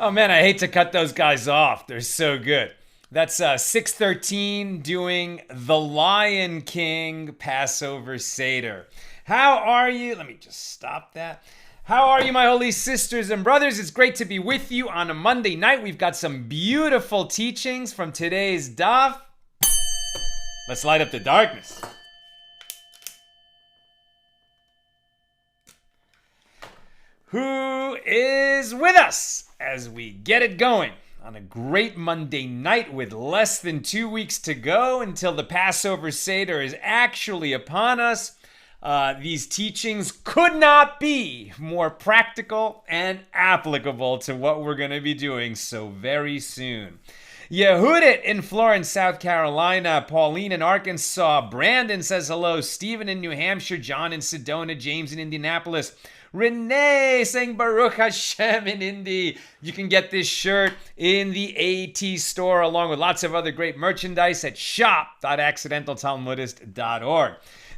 Oh man, I hate to cut those guys off. They're so good. That's 613 doing the Lion King Passover Seder. How are you? Let me just stop that. How are you, my holy sisters and brothers? It's great to be with you on a Monday night. We've got some beautiful teachings from today's daf. Let's light up the darkness. Who is with us as we get it going on a great Monday night with less than 2 weeks to go until the Passover Seder is actually upon us? These teachings could not be more practical and applicable to what we're going to be doing so very soon. Yehudit in Florence, South Carolina. Pauline in Arkansas. Brandon says hello. Stephen in New Hampshire. John in Sedona. James in Indianapolis. Renee saying Baruch Hashem in Indy. You can get this shirt in the AT store along with lots of other great merchandise at shop.accidentaltalmudist.org.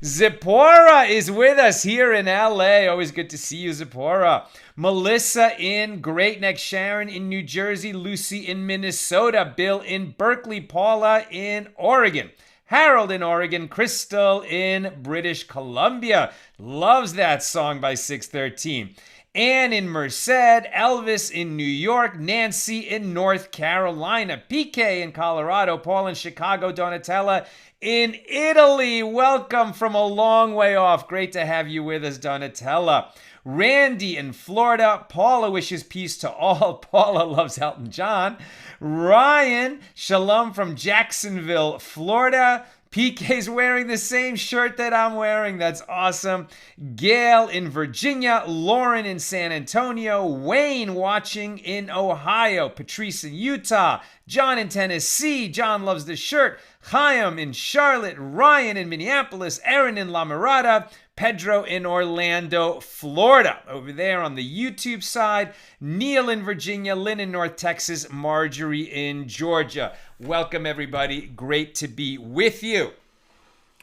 Zipporah is with us here in LA. Always good to see you, Zipporah. Melissa in Great Neck, Sharon in New Jersey, Lucy in Minnesota, Bill in Berkeley, Paula in Oregon. Harold in Oregon, Crystal in British Columbia. Loves that song by 613. Ann in Merced, Elvis in New York, Nancy in North Carolina, PK in Colorado, Paul in Chicago, Donatella in Italy. Welcome from a long way off. Great to have you with us, Donatella. Randy in Florida. Paula wishes peace to all. Paula loves Elton John. Ryan, shalom from Jacksonville, Florida. PK's wearing the same shirt that I'm wearing. That's awesome. Gail in Virginia. Lauren in San Antonio. Wayne watching in Ohio. Patrice in Utah. John in Tennessee. John loves the shirt. Chaim in Charlotte. Ryan in Minneapolis. Aaron in La Mirada. Pedro in Orlando, Florida. Over there on the YouTube side. Neil in Virginia. Lynn in North Texas. Marjorie in Georgia. Welcome, everybody. Great to be with you.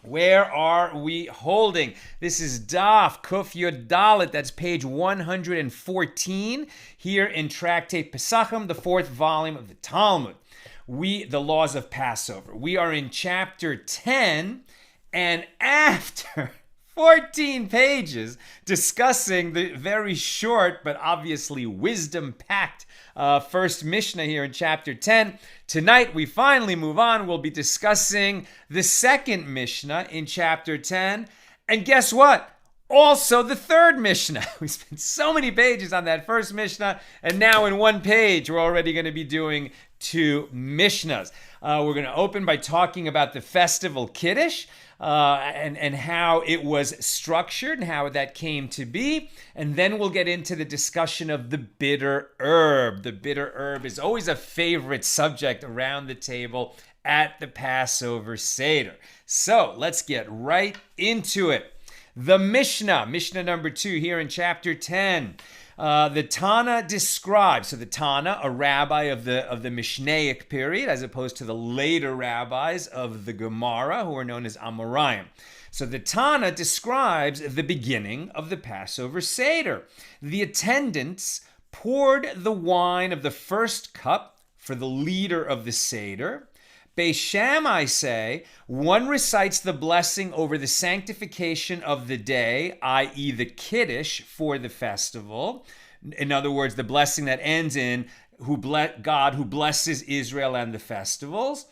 Where are we holding? This is Daf Kuf Yud Dalet. That's page 114 here in Tractate Pesachim, the fourth volume of the Talmud. The laws of Passover. We are in chapter 10, and after 14 pages discussing the very short but obviously wisdom-packed first Mishnah here in chapter 10. Tonight we finally move on. We'll be discussing the second Mishnah in chapter 10. And guess what? Also the third Mishnah. We spent so many pages on that first Mishnah, and now in one page we're already going to be doing two Mishnahs. We're going to open by talking about the Festival Kiddush. And how it was structured and how that came to be. And then we'll get into the discussion of the bitter herb. The bitter herb is always a favorite subject around the table at the Passover Seder. So let's get right into it. The Mishnah number 2 here in chapter 10. The Tana describes, so the Tana, a rabbi of the Mishnaic period, as opposed to the later rabbis of the Gemara, who are known as Amoraim. So the Tana describes the beginning of the Passover Seder. The attendants poured the wine of the first cup for the leader of the Seder. Beis Shammai say, one recites the blessing over the sanctification of the day, i.e. the Kiddush for the festival. In other words, the blessing that ends in God who blesses Israel and the festivals.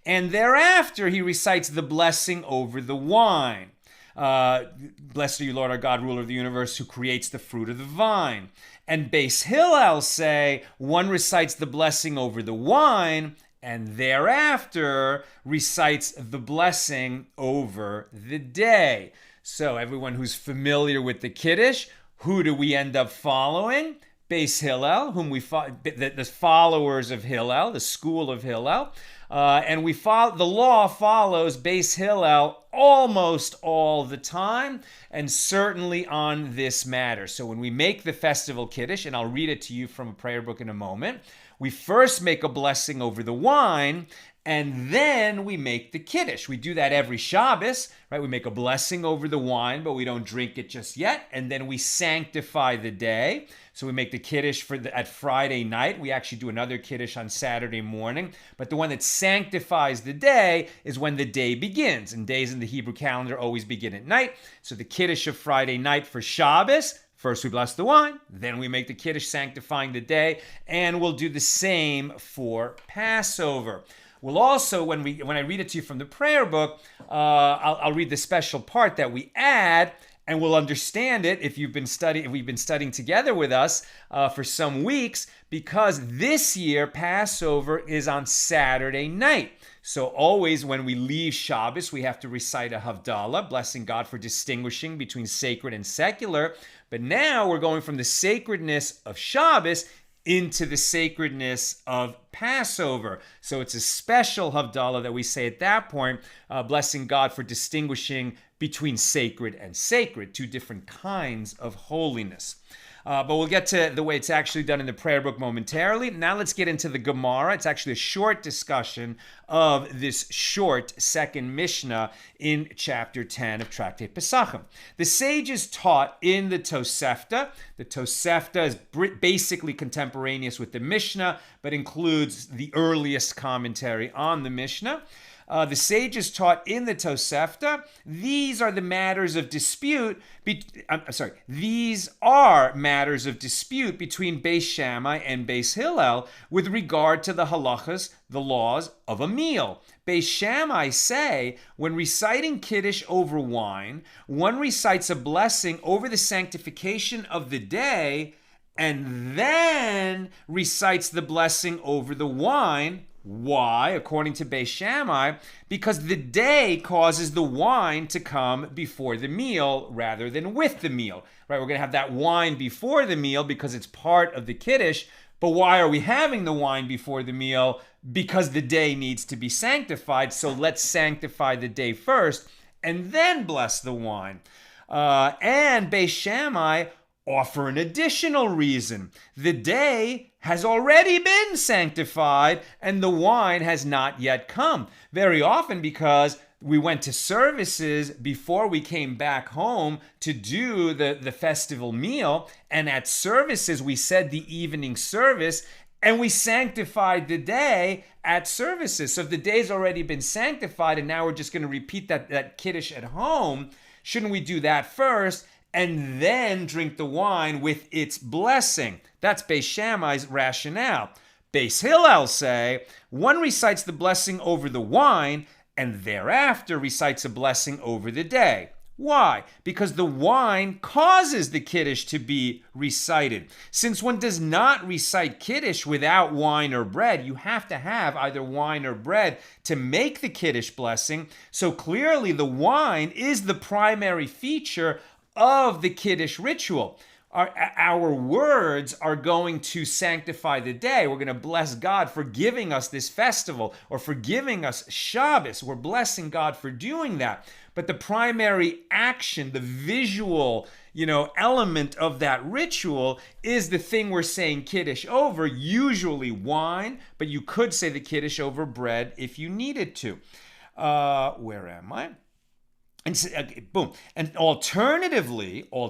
And thereafter, he recites the blessing over the wine. Blessed are you, Lord our God, ruler of the universe, who creates the fruit of the vine. And Beis Hillel say, one recites the blessing over the wine, and thereafter recites the blessing over the day. So everyone who's familiar with the Kiddush, who do we end up following? Beis Hillel, whom we the followers of Hillel, the school of Hillel, and the law follows Beis Hillel almost all the time, and certainly on this matter. So when we make the Festival Kiddush, and I'll read it to you from a prayer book in a moment, we first make a blessing over the wine, and then we make the Kiddush. We do that every Shabbos, right? We make a blessing over the wine, but we don't drink it just yet. And then we sanctify the day. So we make the Kiddush at Friday night. We actually do another Kiddush on Saturday morning. But the one that sanctifies the day is when the day begins. And days in the Hebrew calendar always begin at night. So the Kiddush of Friday night for Shabbos, first we bless the wine, then we make the Kiddush sanctifying the day, and we'll do the same for Passover. We'll also, when I read it to you from the prayer book, I'll read the special part that we add, and we'll understand it if we've been studying together with us for some weeks, because this year Passover is on Saturday night. So always when we leave Shabbos, we have to recite a Havdalah, blessing God for distinguishing between sacred and secular. But now we're going from the sacredness of Shabbos into the sacredness of Passover. So it's a special Havdalah that we say at that point, blessing God for distinguishing between sacred and sacred, two different kinds of holiness. But we'll get to the way it's actually done in the prayer book momentarily. Now let's get into the Gemara. It's actually a short discussion of this short second Mishnah in chapter 10 of Tractate Pesachim. The sages taught in the Tosefta. The Tosefta is basically contemporaneous with the Mishnah, but includes the earliest commentary on the Mishnah. The sages taught in the Tosefta, these are matters of dispute between Beis Shammai and Beis Hillel with regard to the halachas, the laws of a meal. Beis Shammai say, when reciting Kiddush over wine, one recites a blessing over the sanctification of the day and then recites the blessing over the wine. Why? According to Beis Shammai, because the day causes the wine to come before the meal rather than with the meal. Right? We're going to have that wine before the meal because it's part of the Kiddush. But why are we having the wine before the meal? Because the day needs to be sanctified. So let's sanctify the day first and then bless the wine. And Beis Shammai offer an additional reason. The day has already been sanctified and the wine has not yet come. Very often because we went to services before we came back home to do the festival meal, and at services we said the evening service and we sanctified the day at services. So if the day's already been sanctified and now we're just going to repeat that Kiddush at home, shouldn't we do that first and then drink the wine with its blessing? That's Beis Shammai's rationale. Beis Hillel say, one recites the blessing over the wine and thereafter recites a blessing over the day. Why? Because the wine causes the Kiddush to be recited. Since one does not recite Kiddush without wine or bread, you have to have either wine or bread to make the Kiddush blessing. So clearly the wine is the primary feature of the Kiddush ritual. Our words are going to sanctify the day. We're going to bless God for giving us this festival or for giving us Shabbos. We're blessing God for doing that. But the primary action, the visual, element of that ritual is the thing we're saying Kiddush over, usually wine, but you could say the Kiddush over bread if you needed to. Where am I? And boom. And alternatively, so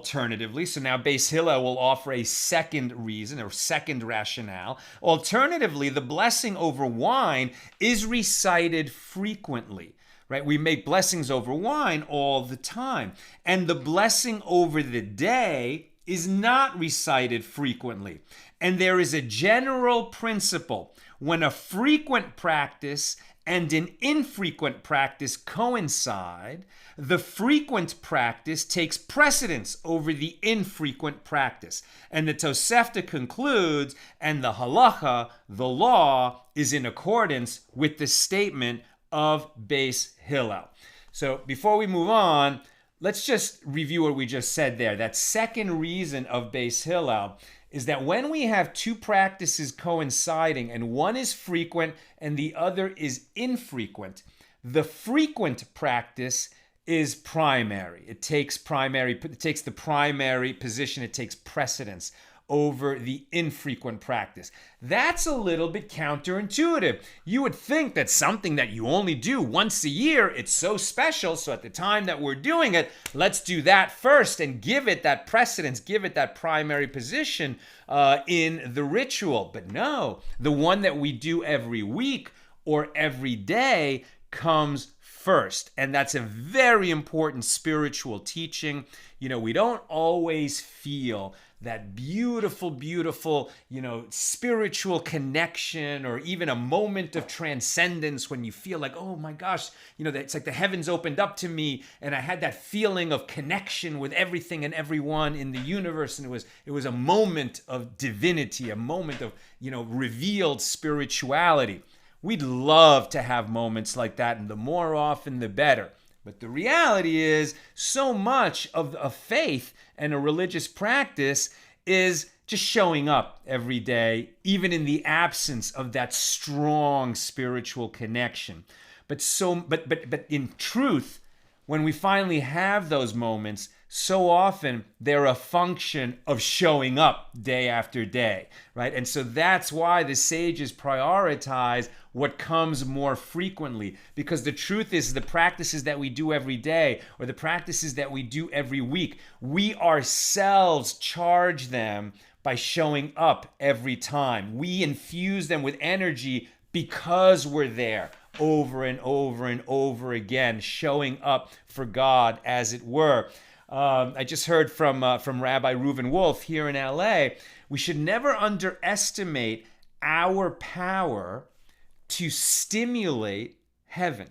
now Beis Hillel will offer a second reason or second rationale. Alternatively, the blessing over wine is recited frequently. Right? We make blessings over wine all the time. And the blessing over the day is not recited frequently. And there is a general principle. When a frequent practice and an infrequent practice coincide, the frequent practice takes precedence over the infrequent practice. And the Tosefta concludes, and the halacha, the law, is in accordance with the statement of Beis Hillel. So before we move on, let's just review what we just said there. That second reason of Beis Hillel is that when we have two practices coinciding and one is frequent and the other is infrequent, the frequent practice is primary. It takes the primary position. It takes precedence over the infrequent practice. That's a little bit counterintuitive. You would think that something that you only do once a year, it's so special, so at the time that we're doing it, let's do that first and give it that precedence, give it that primary position in the ritual. But no, the one that we do every week or every day comes first. And that's a very important spiritual teaching. We don't always feel that beautiful, spiritual connection, or even a moment of transcendence when you feel like, oh my gosh, it's like the heavens opened up to me and I had that feeling of connection with everything and everyone in the universe. And it was a moment of divinity, a moment of, revealed spirituality. We'd love to have moments like that, and the more often, the better. But the reality is, so much of faith and a religious practice is just showing up every day, even in the absence of that strong spiritual connection. But in truth, when we finally have those moments, so often they're a function of showing up day after day, right? And so that's why the sages prioritize what comes more frequently, because the truth is the practices that we do every day or the practices that we do every week, we ourselves charge them by showing up every time. We infuse them with energy because we're there over and over and over again, showing up for God, as it were. I just heard from Rabbi Reuven Wolf here in LA. We should never underestimate our power to stimulate heaven,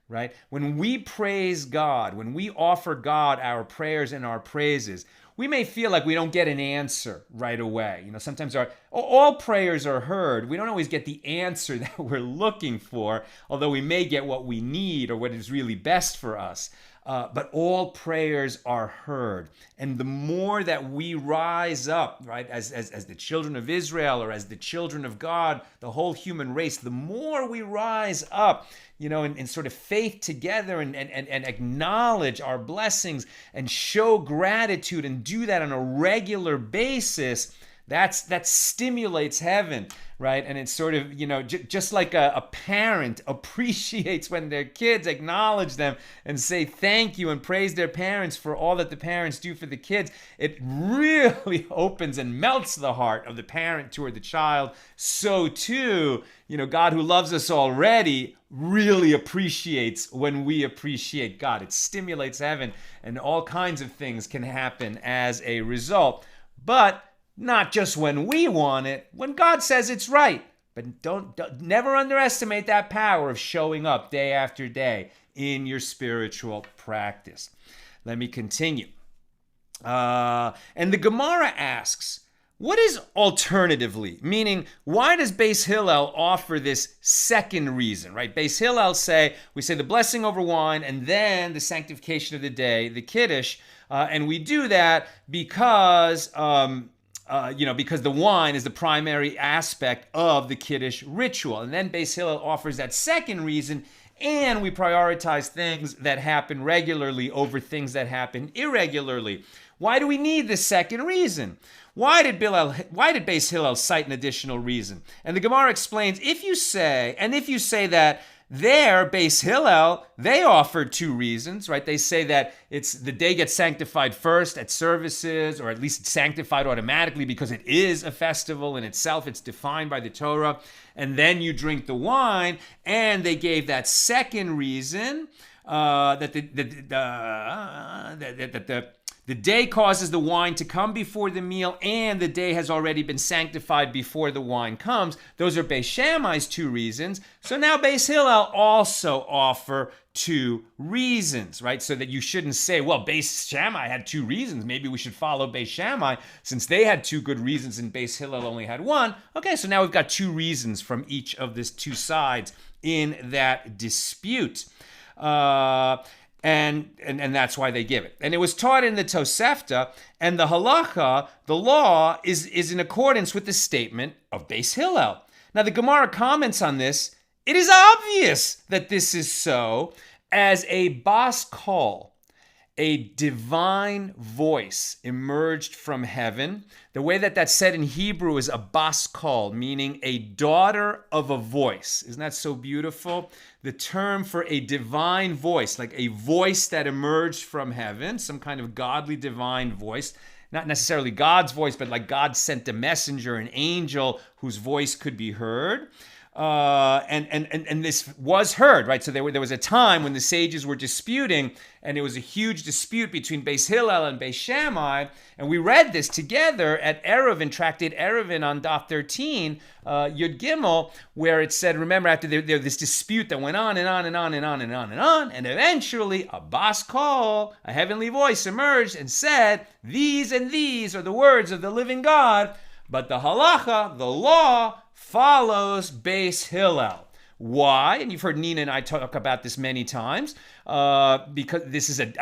right? When we praise God, when we offer God our prayers and our praises, we may feel like we don't get an answer right away. Sometimes all prayers are heard. We don't always get the answer that we're looking for, although we may get what we need or what is really best for us. But all prayers are heard. And the more that we rise up, right, as the children of Israel or as the children of God, the whole human race, the more we rise up, in sort of faith together and acknowledge our blessings and show gratitude and do that on a regular basis, that stimulates heaven, right? And it's sort of, just like a parent appreciates when their kids acknowledge them and say thank you and praise their parents for all that the parents do for the kids. It really opens and melts the heart of the parent toward the child. So too, God, who loves us already, really appreciates when we appreciate God. It stimulates heaven, and all kinds of things can happen as a result. But not just when we want it, when God says it's right. But don't never underestimate that power of showing up day after day in your spiritual practice. Let me continue. And the Gemara asks, what is alternatively? Meaning, why does Beis Hillel offer this second reason, right? Beis Hillel we say the blessing over wine and then the sanctification of the day, the Kiddush, and we do that because because the wine is the primary aspect of the Kiddush ritual. And then Beis Hillel offers that second reason, and we prioritize things that happen regularly over things that happen irregularly. Why do we need the second reason? Why did Beis Hillel cite an additional reason? And the Gemara explains, if you say that there, Beis Hillel, they offered two reasons, right? They say that the day gets sanctified first at services, or at least it's sanctified automatically because it is a festival in itself. It's defined by the Torah. And then you drink the wine. And they gave that second reason that the day causes the wine to come before the meal, and the day has already been sanctified before the wine comes. Those are Beis Shammai's two reasons. So now Beis Hillel also offer two reasons, right? So that you shouldn't say, well, Beis Shammai had two reasons. Maybe we should follow Beis Shammai since they had two good reasons and Beis Hillel only had one. Okay, so now we've got two reasons from each of these two sides in that dispute. And that's why they give it. And it was taught in the Tosefta, and the halacha, the law, is in accordance with the statement of Beis Hillel. Now the Gemara comments on this. It is obvious that this is so, As a bas kol, a divine voice emerged from heaven. The way that that's said in Hebrew is a bas kol, meaning a daughter of a voice. Isn't that so beautiful? The term for a divine voice, like a voice that emerged from heaven, some kind of godly divine voice. Not necessarily God's voice, but like God sent a messenger, an angel whose voice could be heard. And this was heard, right? So there was a time when the sages were disputing, and it was a huge dispute between Beis Hillel and Beis Shammai. And we read this together at Eruvin, Tractate Eruvin on Daf 13, Yud Gimel, where it said, remember, after there this dispute that went on and on and on and on and on and on, and eventually a bas kol, a heavenly voice, emerged and said, these and these are the words of the living God, but the halacha, the law, follows Beis Hillel. Why? And you've heard Nina and I talk about this many times, because this is like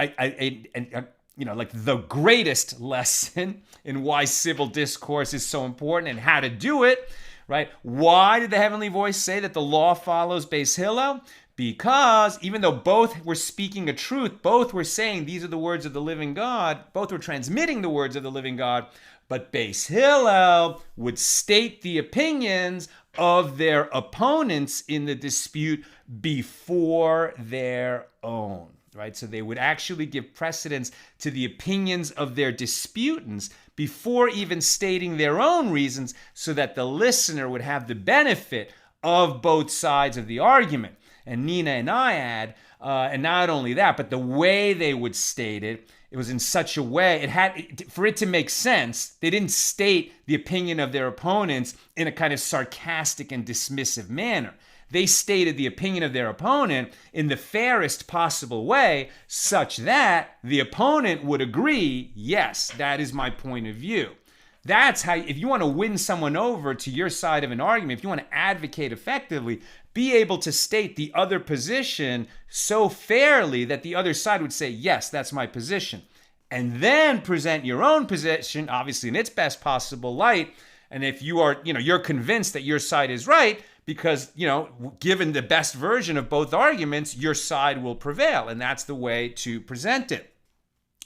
the greatest lesson in why civil discourse is so important and how to do it, right? Why did the heavenly voice say that the law follows Beis Hillel? Because even though both were speaking a truth, both were saying these are the words of the living God, both were transmitting the words of the living God, but Beis Hillel would state the opinions of their opponents in the dispute before their own, right? So they would actually give precedence to the opinions of their disputants before even stating their own reasons, so that the listener would have the benefit of both sides of the argument. And Nina and I add, and not only that, but the way they would state it, it was in such a way, for it to make sense, they didn't state the opinion of their opponents in a kind of sarcastic and dismissive manner. They stated the opinion of their opponent in the fairest possible way, such that the opponent would agree, yes, that is my point of view. That's how, if you want to win someone over to your side of an argument, if you want to advocate effectively, be able to state the other position so fairly that the other side would say, yes, that's my position. And then present your own position, obviously in its best possible light. And if you are, you're convinced that your side is right, because, given the best version of both arguments, your side will prevail. And that's the way to present it.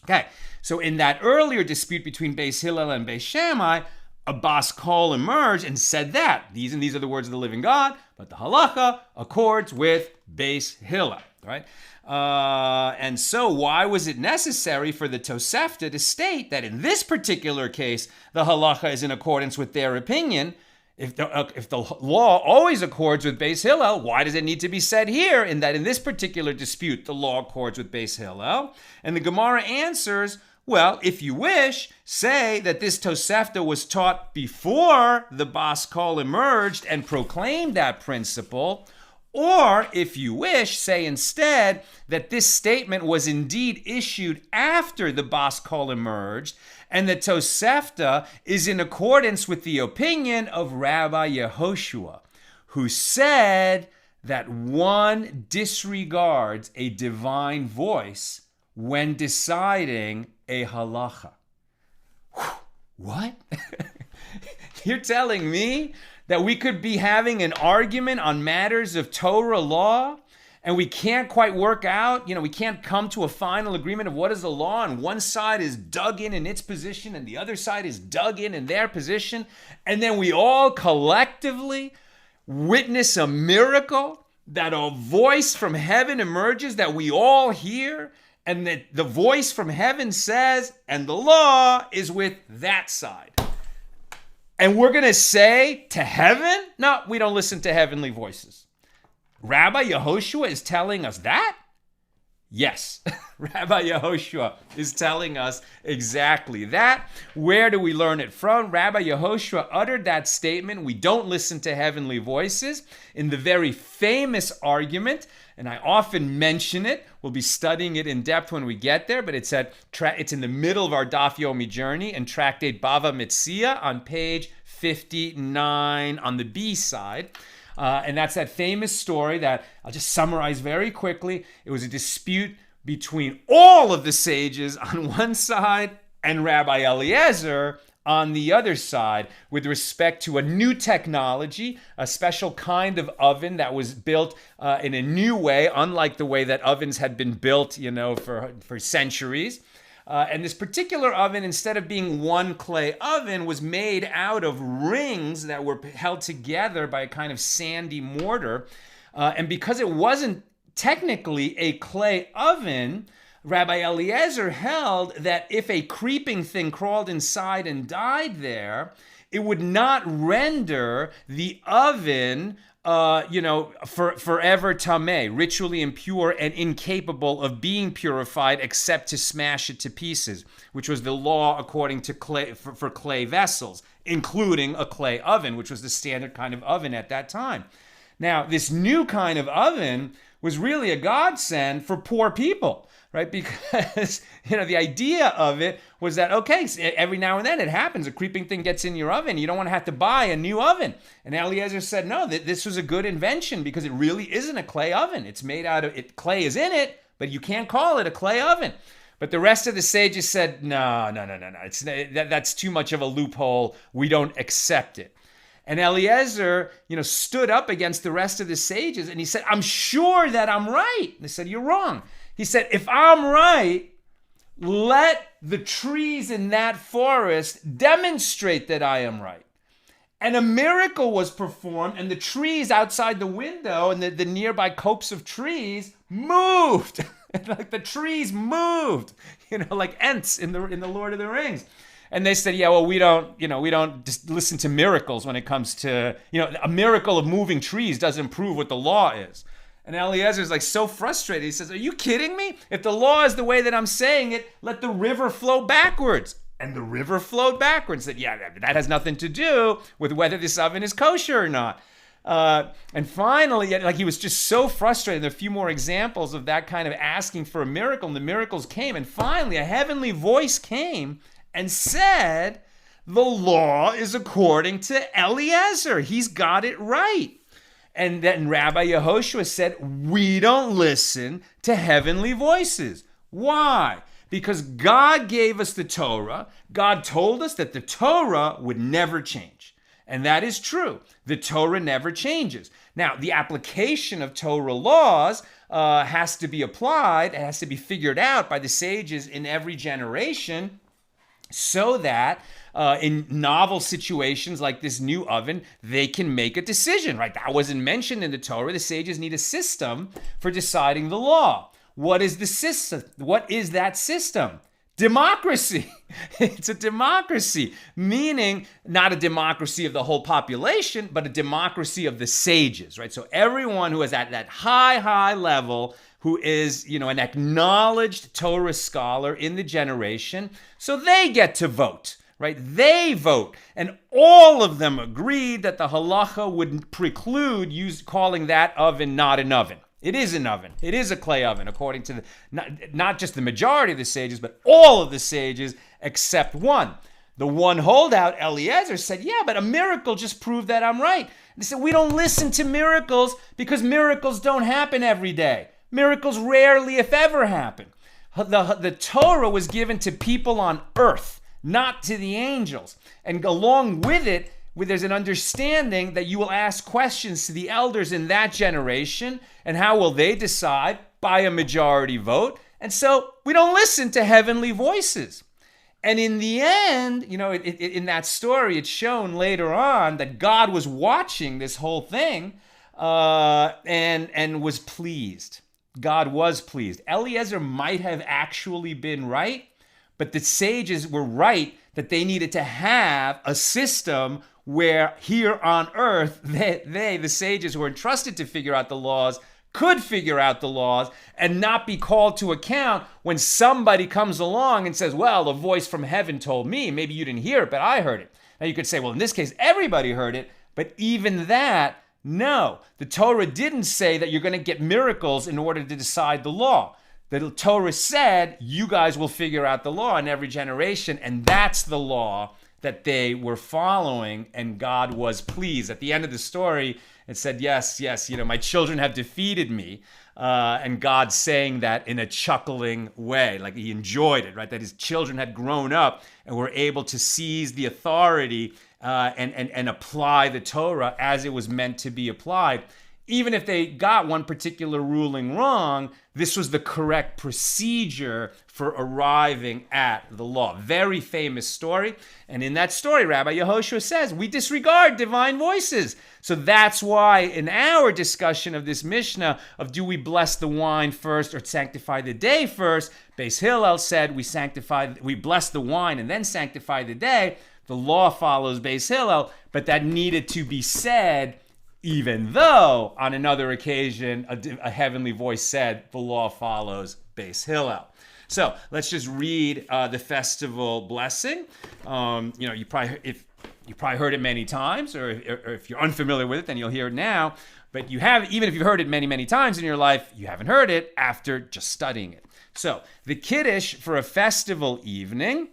Okay, so in that earlier dispute between Beis Hillel and Beis Shammai, a bas kol emerged and said that these and these are the words of the living God, but the halacha accords with Beis Hillel, right? And so why was it necessary for the Tosefta to state that in this particular case, the halacha is in accordance with their opinion? If the law always accords with Beis Hillel, why does it need to be said here in this particular dispute, the law accords with Beis Hillel? And the Gemara answers, well, if you wish, say that this Tosefta was taught before the bas kol emerged and proclaimed that principle. Or, if you wish, say instead that this statement was indeed issued after the bas kol emerged, and the Tosefta is in accordance with the opinion of Rabbi Yehoshua, who said that one disregards a divine voice when deciding a halacha. What? You're telling me that we could be having an argument on matters of Torah law, and we can't quite work out, we can't come to a final agreement of what is the law, and one side is dug in its position, and the other side is dug in their position, and then we all collectively witness a miracle, that a voice from heaven emerges that we all hear, and that the voice from heaven says, and the law is with that side. And we're going to say to heaven, no, we don't listen to heavenly voices. Rabbi Yehoshua is telling us that? Yes, Rabbi Yehoshua is telling us exactly that. Where do we learn it from? Rabbi Yehoshua uttered that statement, we don't listen to heavenly voices, in the very famous argument, and I often mention it. We'll be studying it in depth when we get there, but it's in the middle of our Daf Yomi journey in Tractate Bava Metzia on page 59 on the B side. And that's that famous story that I'll just summarize very quickly. It was a dispute between all of the sages on one side and Rabbi Eliezer on the other side with respect to a new technology, a special kind of oven that was built in a new way, unlike the way that ovens had been built, for centuries. And this particular oven, instead of being one clay oven, was made out of rings that were held together by a kind of sandy mortar. And because it wasn't technically a clay oven, Rabbi Eliezer held that if a creeping thing crawled inside and died there, it would not render the oven forever tameh, ritually impure and incapable of being purified except to smash it to pieces, which was the law according to clay for clay vessels, including a clay oven, which was the standard kind of oven at that time. Now, this new kind of oven was really a godsend for poor people, right? Because, the idea of it was that, okay, every now and then it happens, a creeping thing gets in your oven. You don't want to have to buy a new oven. And Eliezer said, no, this was a good invention because it really isn't a clay oven. It's made out of, clay is in it, but you can't call it a clay oven. But the rest of the sages said, no. That's too much of a loophole. We don't accept it. And Eliezer, stood up against the rest of the sages and he said, I'm sure that I'm right. And they said, you're wrong. He said, if I'm right, let the trees in that forest demonstrate that I am right. And a miracle was performed, and the trees outside the window and the nearby copse of trees moved. Like the trees moved, like Ents in the Lord of the Rings. And they said, yeah, well, we don't just listen to miracles when it comes to, a miracle of moving trees doesn't prove what the law is. And Eliezer is like so frustrated. He says, are you kidding me? If the law is the way that I'm saying it, let the river flow backwards. And the river flowed backwards. Said, yeah, that has nothing to do with whether this oven is kosher or not. And finally, he was just so frustrated. There are a few more examples of that kind of asking for a miracle. And the miracles came. And finally, a heavenly voice came and said, the law is according to Eliezer. He's got it right. And then Rabbi Yehoshua said, we don't listen to heavenly voices. Why? Because God gave us the Torah. God told us that the Torah would never change. And that is true. The Torah never changes. Now, the application of Torah laws has to be applied. It has to be figured out by the sages in every generation, so that in novel situations like this new oven, they can make a decision, right? That wasn't mentioned in the Torah. The sages need a system for deciding the law. What is the system? What is that system? Democracy. It's a democracy, meaning not a democracy of the whole population, but a democracy of the sages, right? So everyone who is at that high level, who is, an acknowledged Torah scholar in the generation, so they get to vote, right? They vote. And all of them agreed that the halacha would preclude calling that oven not an oven. It is an oven. It is a clay oven, according to not just the majority of the sages, but all of the sages except one. The one holdout, Eliezer, said, yeah, but a miracle just proved that I'm right. They said, we don't listen to miracles because miracles don't happen every day. Miracles rarely, if ever, happen. The Torah was given to people on earth, not to the angels. And along with it, there's an understanding that you will ask questions to the elders in that generation, and how will they decide? By a majority vote. And so we don't listen to heavenly voices. And in the end, in that story, it's shown later on that God was watching this whole thing and was pleased. God was pleased. Eliezer might have actually been right, but the sages were right that they needed to have a system where here on earth, the sages who were entrusted to figure out the laws, could figure out the laws and not be called to account when somebody comes along and says, well, a voice from heaven told me. Maybe you didn't hear it, but I heard it. Now you could say, well, in this case, everybody heard it, but even that, no. The Torah didn't say that you're going to get miracles in order to decide the law. The Torah said, you guys will figure out the law in every generation, and that's the law that they were following, and God was pleased. At the end of the story, It said, yes, my children have defeated me. And God saying that in a chuckling way, like he enjoyed it, right? That his children had grown up and were able to seize the authority and apply the Torah as it was meant to be applied. Even if they got one particular ruling wrong, this was the correct procedure for arriving at the law. Very famous story. And in that story, Rabbi Yehoshua says, we disregard divine voices. So that's why in our discussion of this Mishnah of do we bless the wine first or sanctify the day first, Beis Hillel said we bless the wine and then sanctify the day. The law follows Beis Hillel, but that needed to be said even though on another occasion a heavenly voice said the law follows Beis Hillel. So let's just read the festival blessing. You probably heard it many times, or if you're unfamiliar with it, then you'll hear it now. But even if you've heard it many, many times in your life, you haven't heard it after just studying it. So the Kiddush for a festival evening,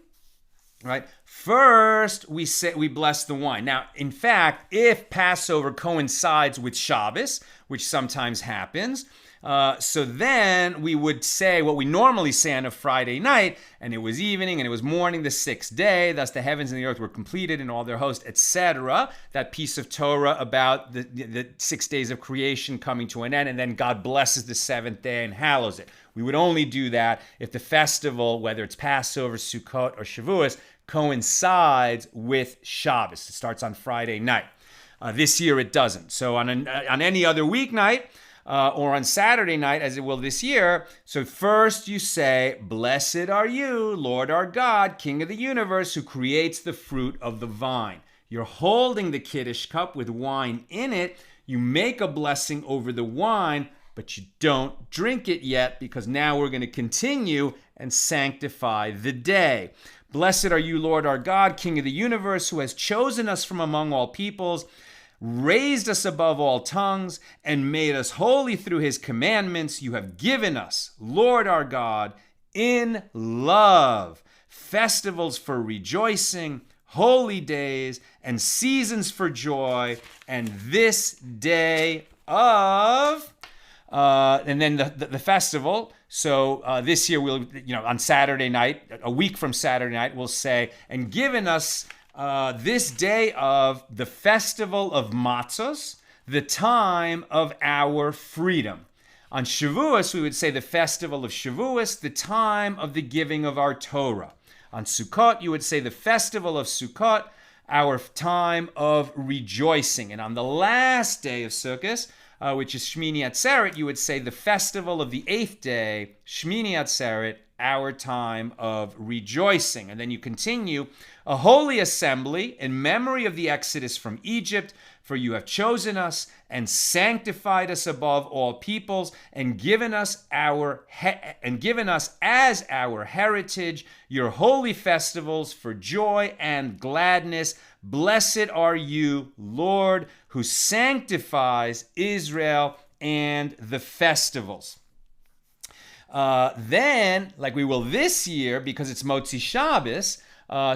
right? First, we bless the wine. Now, in fact, if Passover coincides with Shabbos, which sometimes happens, so then we would say what we normally say on a Friday night, and it was evening and it was morning the sixth day, thus the heavens and the earth were completed in all their host, etc. That piece of Torah about the 6 days of creation coming to an end, and then God blesses the seventh day and hallows it. We would only do that if the festival, whether it's Passover, Sukkot, or Shavuos, coincides with Shabbos. It starts on Friday night. This year it doesn't. So on any other weeknight or on Saturday night, as it will this year, so first you say, "Blessed are you, Lord our God, King of the universe, who creates the fruit of the vine." You're holding the Kiddush cup with wine in it. You make a blessing over the wine, but you don't drink it yet because now we're going to continue and sanctify the day. Blessed are you, Lord our God, King of the universe, who has chosen us from among all peoples, raised us above all tongues, and made us holy through his commandments. You have given us, Lord our God, in love, festivals for rejoicing, holy days, and seasons for joy, and this day of... and then the festival. So this year we'll, on Saturday night, a week from Saturday night, we'll say, and given us this day of the festival of mitzvos, the time of our freedom. On Shavuos, we would say the festival of Shavuos, the time of the giving of our Torah. On Sukkot, you would say the festival of Sukkot, our time of rejoicing. And on the last day of Sukkot, which is Shmini Atzeret, you would say the festival of the eighth day, Shmini Atzeret, our time of rejoicing. And then you continue, a holy assembly in memory of the exodus from Egypt, for you have chosen us and sanctified us above all peoples and given us as our heritage your holy festivals for joy and gladness. Blessed are you, Lord, who sanctifies Israel and the festivals. Then, like we will this year, because it's Motzi Shabbos,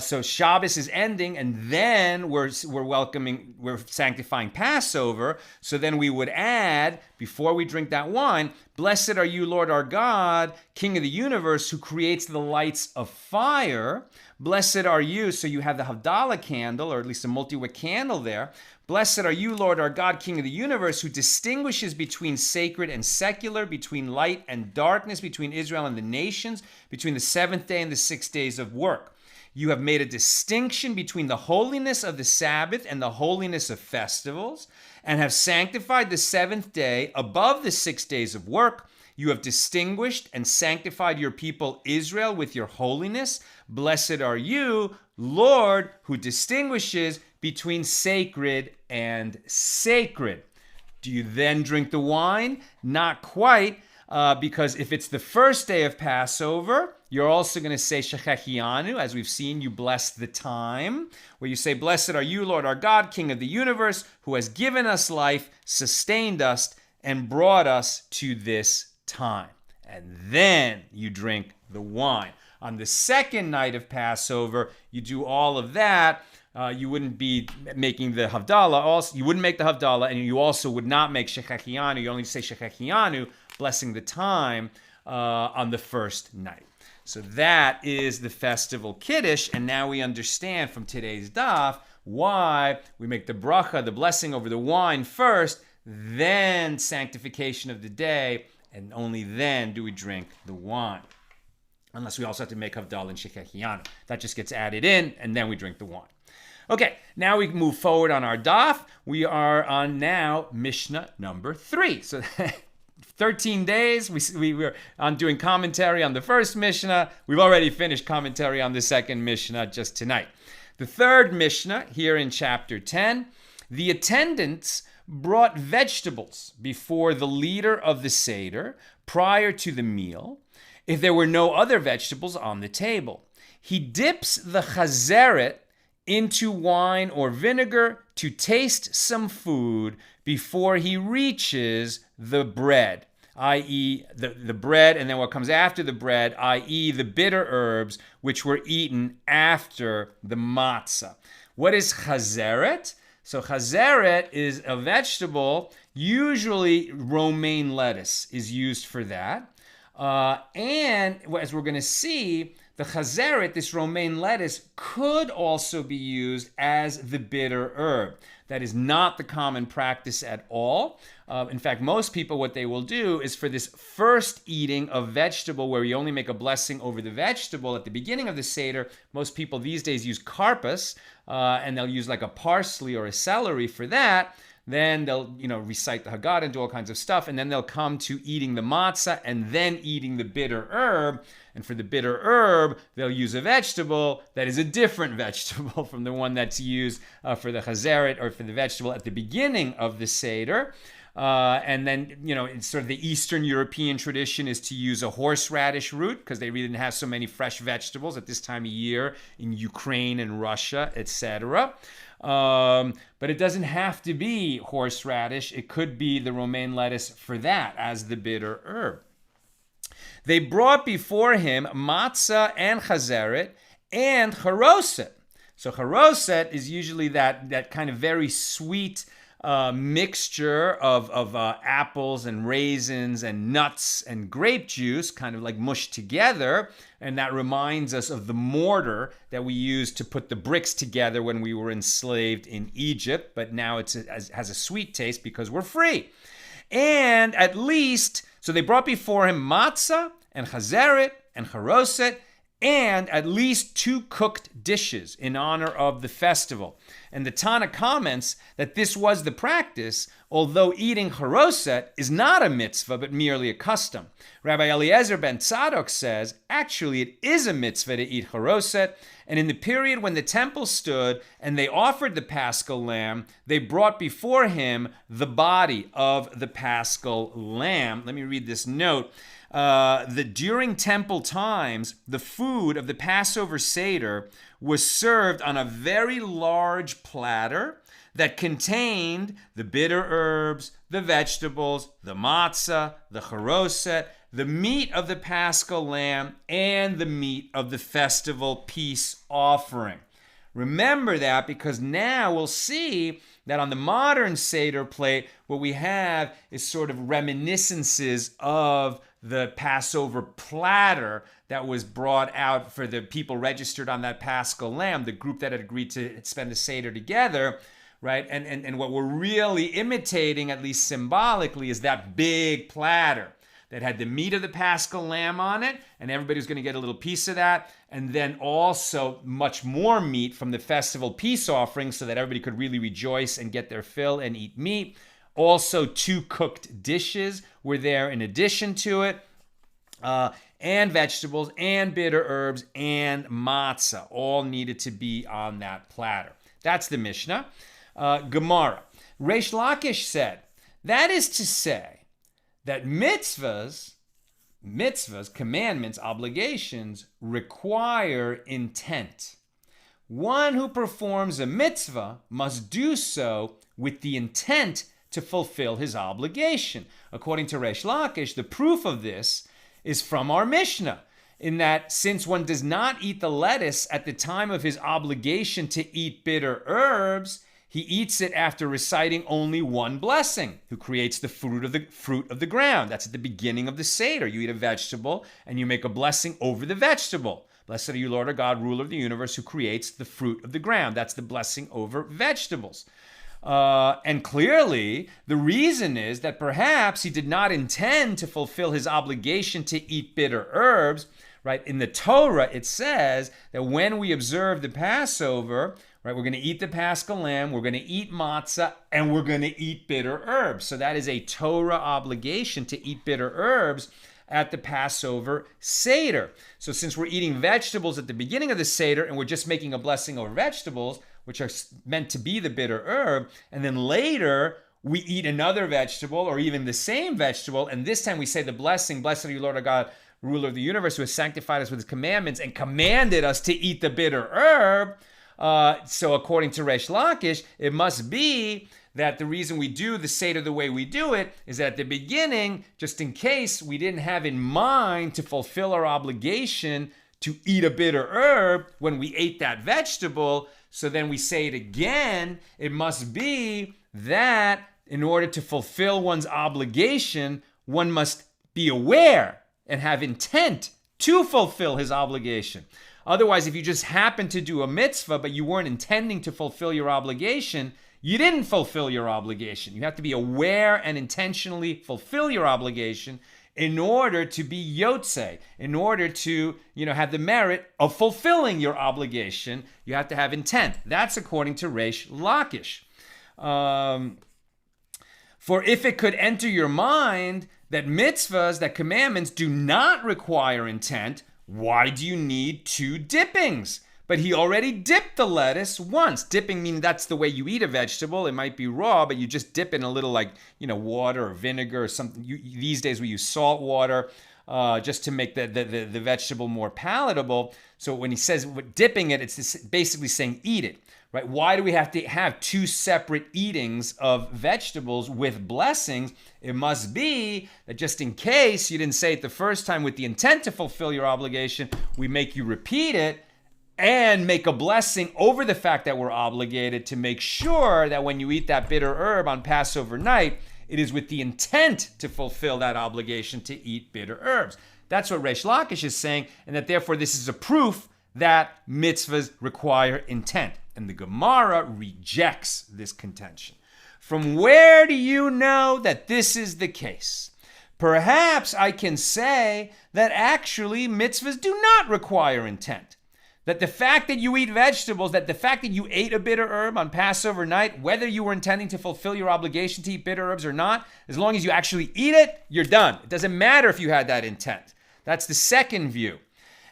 so Shabbos is ending, and then we're sanctifying Passover. So then we would add, before we drink that wine, blessed are you, Lord our God, King of the universe, who creates the lights of fire. Blessed are you, so you have the Havdalah candle, or at least a multi-wick candle there. Blessed are you, Lord our God, King of the universe, who distinguishes between sacred and secular, between light and darkness, between Israel and the nations, between the seventh day and the 6 days of work. You have made a distinction between the holiness of the Sabbath and the holiness of festivals, and have sanctified the seventh day above the 6 days of work. You have distinguished and sanctified your people Israel with your holiness. Blessed are you, Lord, who distinguishes between sacred and sacred. Do you then drink the wine? Not quite, because if it's the first day of Passover, you're also going to say Shechechianu, as we've seen, you bless the time, where you say, blessed are you, Lord our God, King of the universe, who has given us life, sustained us, and brought us to this time. And then you drink the wine. On the second night of Passover, you do all of that, you wouldn't be making the Havdalah. Also, you wouldn't make the Havdalah, and you also would not make Shechechianu. You only say Shechechianu, blessing the time, on the first night. So that is the Festival Kiddush, and now we understand from today's daf why we make the bracha, the blessing over the wine first, then sanctification of the day, and only then do we drink the wine. Unless we also have to make Havdalah and Shechechianu. That just gets added in, and then we drink the wine. Okay, now we move forward on our daf. We are on now Mishnah number 3. So 13 days, we were on doing commentary on the first Mishnah. We've already finished commentary on the second Mishnah just tonight. The third Mishnah, here in chapter 10, the attendants brought vegetables before the leader of the Seder prior to the meal, if there were no other vegetables on the table. He dips the chazeret into wine or vinegar to taste some food before he reaches the bread, i.e. the bread, and then what comes after the bread, i.e. the bitter herbs, which were eaten after the matzah. What is chazeret? So chazeret is a vegetable, usually romaine lettuce is used for that. And as we're going to see, the chazeret, this romaine lettuce, could also be used as the bitter herb. That is not the common practice at all. In fact, most people, what they will do is for this first eating of vegetable, where you only make a blessing over the vegetable at the beginning of the Seder, most people these days use karpas, and they'll use like a parsley or a celery for that. Then they'll, recite the Haggadah and do all kinds of stuff, and then they'll come to eating the matzah and then eating the bitter herb. And for the bitter herb, they'll use a vegetable that is a different vegetable from the one that's used for the chazeret or for the vegetable at the beginning of the Seder. And then, it's sort of the Eastern European tradition is to use a horseradish root because they really didn't have so many fresh vegetables at this time of year in Ukraine and Russia, etc. But it doesn't have to be horseradish. It could be the romaine lettuce for that as the bitter herb. They brought before him matzah and chazeret and charoset. So charoset is usually that kind of very sweet mixture of apples and raisins and nuts and grape juice, kind of like mushed together. And that reminds us of the mortar that we used to put the bricks together when we were enslaved in Egypt. But now it has a sweet taste because we're free. And so they brought before him matzah and chazeret and charoset and at least 2 cooked dishes in honor of the festival. And the Tana comments that this was the practice, although eating charoset is not a mitzvah, but merely a custom. Rabbi Eliezer ben Tzadok says, actually it is a mitzvah to eat charoset, and in the period when the temple stood and they offered the paschal lamb, they brought before him the body of the paschal lamb. Let me read this note. That during temple times, the food of the Passover Seder was served on a very large platter that contained the bitter herbs, the vegetables, the matzah, the charoset, the meat of the paschal lamb, and the meat of the festival peace offering. Remember that because now we'll see that on the modern Seder plate, what we have is sort of reminiscences of the Passover platter that was brought out for the people registered on that paschal lamb, the group that had agreed to spend the Seder together, right? And what we're really imitating, at least symbolically, is that big platter that had the meat of the paschal lamb on it, and everybody was going to get a little piece of that, and then also much more meat from the festival peace offering so that everybody could really rejoice and get their fill and eat meat. Also, 2 cooked dishes were there in addition to it, and vegetables, and bitter herbs, and matzah, all needed to be on that platter. That's the Mishnah. Gemara. Reish Lakish said, that is to say that mitzvahs, commandments, obligations, require intent. One who performs a mitzvah must do so with the intent to fulfill his obligation. According to Reish Lakish, the proof of this is from our Mishnah. in that since one does not eat the lettuce at the time of his obligation to eat bitter herbs, he eats it after reciting only one blessing, who creates the fruit of the ground. That's at the beginning of the Seder. You eat a vegetable and you make a blessing over the vegetable. Blessed are you, Lord our God, ruler of the universe, who creates the fruit of the ground. That's the blessing over vegetables. And clearly, the reason is that perhaps he did not intend to fulfill his obligation to eat bitter herbs. Right? In the Torah, it says that when we observe the Passover, right, we're going to eat the Paschal lamb, we're going to eat matzah, and we're going to eat bitter herbs. So that is a Torah obligation to eat bitter herbs at the Passover Seder. So since we're eating vegetables at the beginning of the Seder and we're just making a blessing over vegetables, which are meant to be the bitter herb, and then later we eat another vegetable or even the same vegetable, and this time we say the blessing, blessed are you, Lord our God, ruler of the universe, who has sanctified us with his commandments and commanded us to eat the bitter herb. So according to Resh Lakish, it must be that the reason we do the Seder the way we do it is that at the beginning, just in case we didn't have in mind to fulfill our obligation to eat a bitter herb when we ate that vegetable, so then we say it again. It must be that in order to fulfill one's obligation, one must be aware and have intent to fulfill his obligation. Otherwise, if you just happen to do a mitzvah, but you weren't intending to fulfill your obligation, you didn't fulfill your obligation. You have to be aware and intentionally fulfill your obligation in order to be yotze, in order to, have the merit of fulfilling your obligation. You have to have intent. That's according to Resh Lakish. For if it could enter your mind that mitzvahs, that commandments do not require intent, why do you need 2 dippings? But he already dipped the lettuce once. Dipping means that's the way you eat a vegetable. It might be raw, but you just dip in a little water or vinegar or something. These days we use salt water just to make the vegetable more palatable. So when he says dipping it, it's basically saying eat it. Right? Why do we have to have 2 separate eatings of vegetables with blessings? It must be that just in case you didn't say it the first time with the intent to fulfill your obligation, we make you repeat it and make a blessing over the fact that we're obligated to make sure that when you eat that bitter herb on Passover night, it is with the intent to fulfill that obligation to eat bitter herbs. That's what Resh Lakish is saying, and that therefore this is a proof that mitzvahs require intent. And the Gemara rejects this contention. From where do you know that this is the case? Perhaps I can say that actually mitzvahs do not require intent. That the fact that you eat vegetables, that the fact that you ate a bitter herb on Passover night, whether you were intending to fulfill your obligation to eat bitter herbs or not, as long as you actually eat it, you're done. It doesn't matter if you had that intent. That's the second view.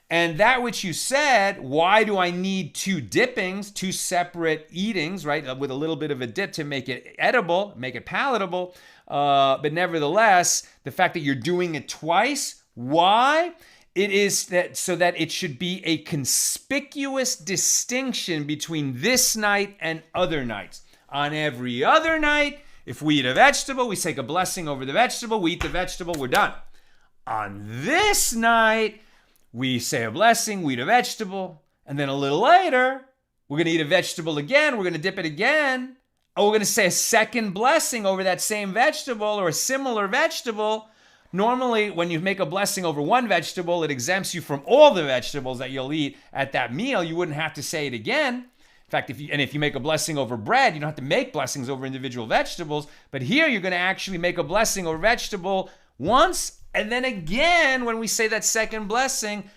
And that which you said, why do I need 2 dippings, 2 separate eatings, right, with a little bit of a dip to make it edible, make it palatable, but nevertheless, the fact that you're doing it twice, why? It is that so that it should be a conspicuous distinction between this night and other nights. On every other night, if we eat a vegetable, we take a blessing over the vegetable, we eat the vegetable, we're done. On this night, we say a blessing, we eat a vegetable, and then a little later, we're going to eat a vegetable again, we're going to dip it again, and we're going to say a second blessing over that same vegetable or a similar vegetable. Normally, when you make a blessing over one vegetable, it exempts you from all the vegetables that you'll eat at that meal. You wouldn't have to say it again. In fact, if you make a blessing over bread, you don't have to make blessings over individual vegetables. But here, you're going to actually make a blessing over vegetable once, and then again, when we say that second blessing,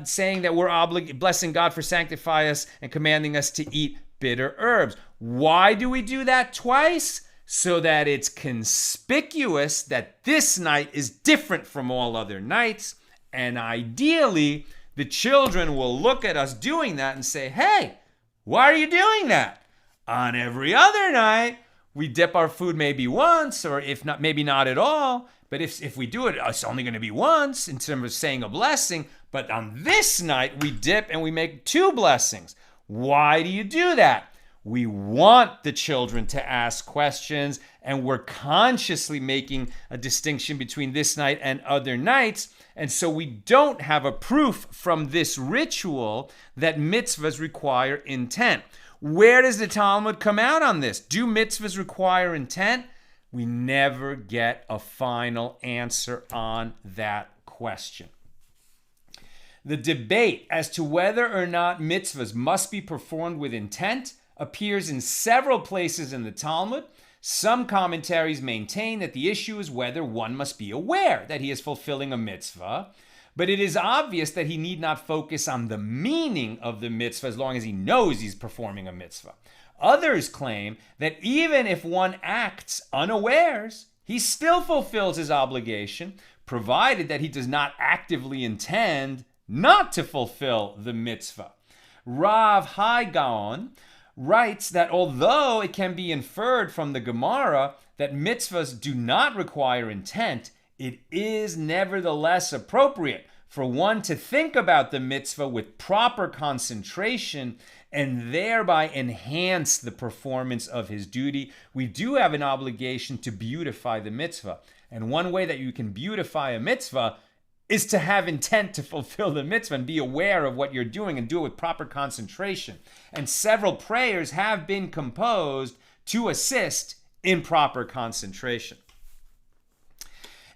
saying that we're blessing God for sanctifying us and commanding us to eat bitter herbs. Why do we do that twice? So that it's conspicuous that this night is different from all other nights. And ideally, the children will look at us doing that and say, hey, why are you doing that? On every other night, we dip our food maybe once, or if not, maybe not at all. But if we do it, it's only going to be once in terms of saying a blessing. But on this night, we dip and we make 2 blessings. Why do you do that? We want the children to ask questions, and we're consciously making a distinction between this night and other nights. And so we don't have a proof from this ritual that mitzvahs require intent. Where does the Talmud come out on this? Do mitzvahs require intent? We never get a final answer on that question. The debate as to whether or not mitzvahs must be performed with intent appears in several places in the Talmud. Some commentaries maintain that the issue is whether one must be aware that he is fulfilling a mitzvah, but it is obvious that he need not focus on the meaning of the mitzvah as long as he knows he's performing a mitzvah. Others claim that even if one acts unawares, he still fulfills his obligation, provided that he does not actively intend not to fulfill the mitzvah. Rav Hai Gaon writes that although it can be inferred from the Gemara that mitzvahs do not require intent, it is nevertheless appropriate for one to think about the mitzvah with proper concentration and thereby enhance the performance of his duty. We do have an obligation to beautify the mitzvah. And one way that you can beautify a mitzvah is to have intent to fulfill the mitzvah and be aware of what you're doing and do it with proper concentration. And several prayers have been composed to assist in proper concentration.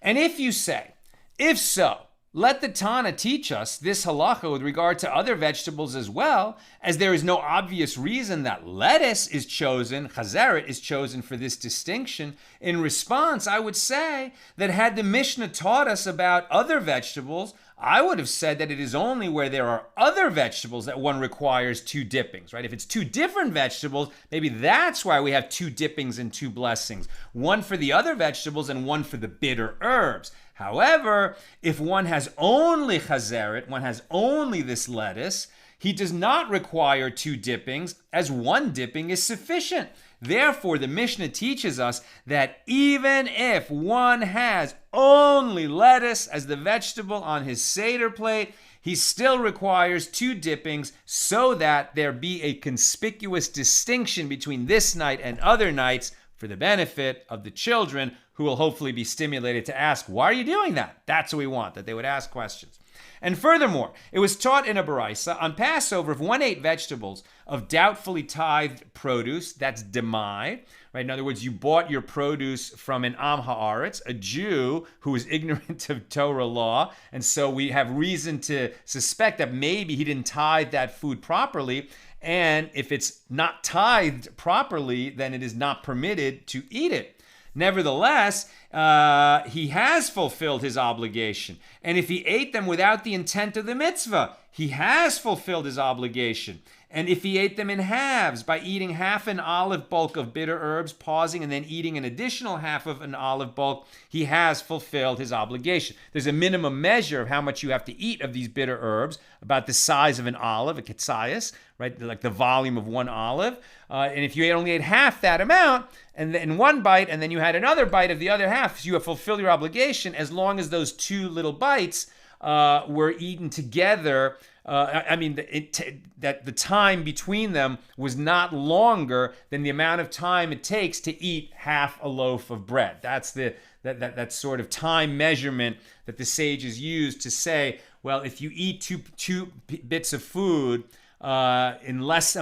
And if you say, if so, let the Tana teach us this halacha with regard to other vegetables as well, as there is no obvious reason that lettuce is chosen, chazeret is chosen for this distinction. In response, I would say that had the Mishnah taught us about other vegetables, I would have said that it is only where there are other vegetables that one requires two dippings, right? If it's two different vegetables, maybe that's why we have two dippings and two blessings, one for the other vegetables and one for the bitter herbs. However, if one has only chazeret, one has only this lettuce, he does not require two dippings, as one dipping is sufficient. Therefore, the Mishnah teaches us that even if one has only lettuce as the vegetable on his Seder plate, he still requires two dippings so that there be a conspicuous distinction between this night and other nights for the benefit of the children, who will hopefully be stimulated to ask, why are you doing that? That's what we want, that they would ask questions. And furthermore, it was taught in a baraisa, on Passover, if one ate vegetables of doubtfully tithed produce, that's demai, right? In other words, you bought your produce from an Am Haaretz, a Jew who is ignorant of Torah law, and so we have reason to suspect that maybe he didn't tithe that food properly, and if it's not tithed properly, then it is not permitted to eat it. Nevertheless, he has fulfilled his obligation. And if he ate them without the intent of the mitzvah, he has fulfilled his obligation. And if he ate them in halves, by eating half an olive bulk of bitter herbs, pausing, and then eating an additional half of an olive bulk, he has fulfilled his obligation. There's a minimum measure of how much you have to eat of these bitter herbs, about the size of an olive, a ketzayas, right? Like the volume of one olive. And if you only ate half that amount, and then one bite, and then you had another bite of the other half, so you have fulfilled your obligation as long as those two little bites were eaten together. That the time between them was not longer than the amount of time it takes to eat half a loaf of bread. That's that sort of time measurement that the sages use to say, well, if you eat two bits of food in less